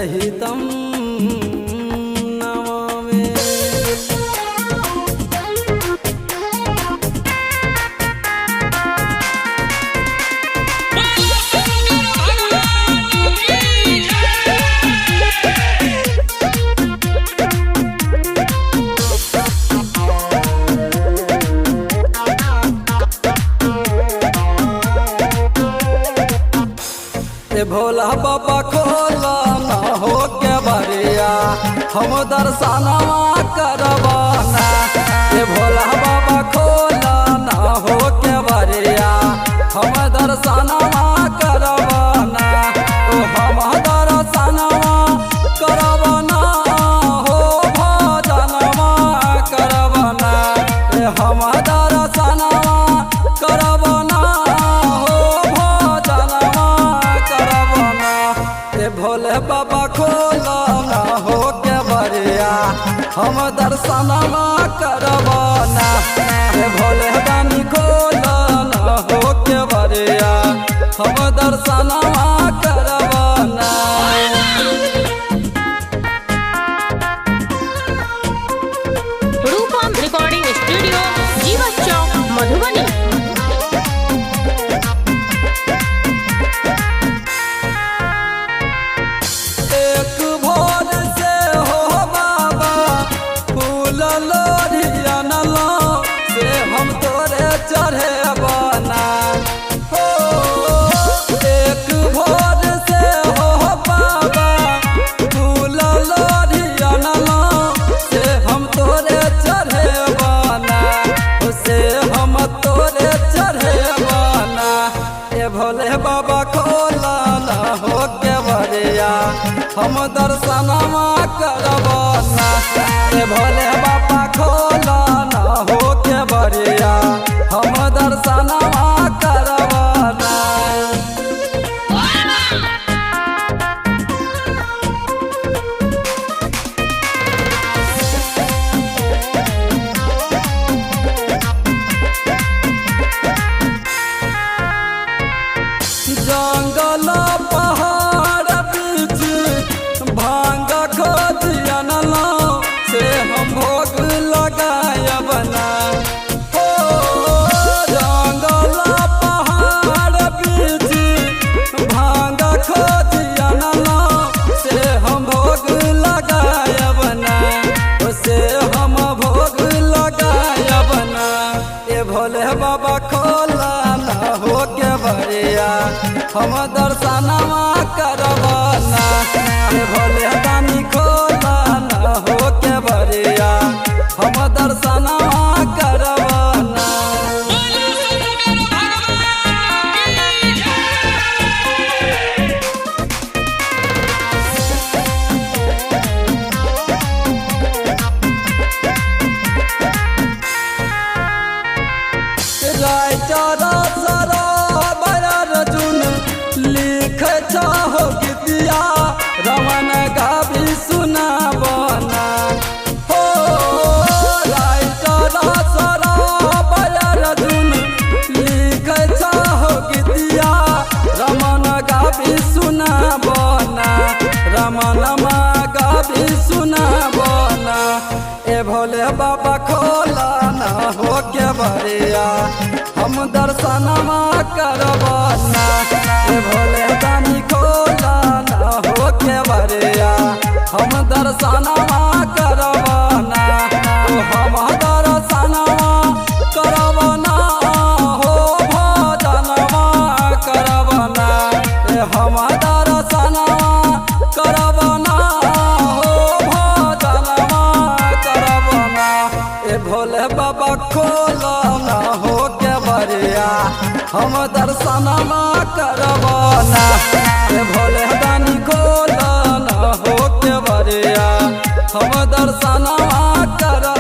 सहितं नमामि। भोला बाबा खोला न हो के बरिया हम दर्शनवा करवाना। भोला बाबा खोला न हो के बरिया हम दर्शनवा करवाना। हम दर्शनवा करवाना हो भजनवा करवाना। हम दर्शनवा करवाना भोले बाबा खोला न हो के बरिया हम दर्शनवा करवाना। भोले दानी खोला न हो के बरिया हम दर्शनवा करवाना। रूपम रिकॉर्डिंग स्टूडियो, जीवन चौक, मधुबनी। हम तोरे चढ़े बना हो एक भोर से हो बाबा फूल लोरियनला से हम तोरे चढ़े बना से हम तोरे चढ़े बना। ए भोले बाबा खोला न हो के बरिया हम दर्शनवा करवाना। ए भोले बाबा खोला न हो के बरिया हम दर्शनवा करवाना। जंगल पहाड़ बीच भांग खोदियनला से हम भोग लगायब ना हो। जंगल पहाड़ बीच भांग खोदियनला से हम भोग लगायब ना से हम भोग लगायब ना। ए भोले बाबा खोला न हो के बरिया हम दर्शनवा करवाना। भोले दानी खोला न हो के बरिया हम दर्शनवा करवाना। हो गीतिया रमन गाभी सुना बना हो लिख हो गीतिया रमन गाभी सुना बना। रमन गाभी सुना बना। ए भोले बाबा खोला न हो के बरिया हम दर्शनवा करवाना। ए भोले दानी खोला न हो के बरिया हम दर्शनवा करवाना। हम दर्शनवा करवाना हो भजनवा करवाना। हम दर्शनवा करवाना हो भजनवा करवाना। ए भोले बाबा खोला न हो के बरिया हम दर्शनवा करवाना। ए भोले दानी खोला न हो के बरिया हम दर्शनवा करवाना।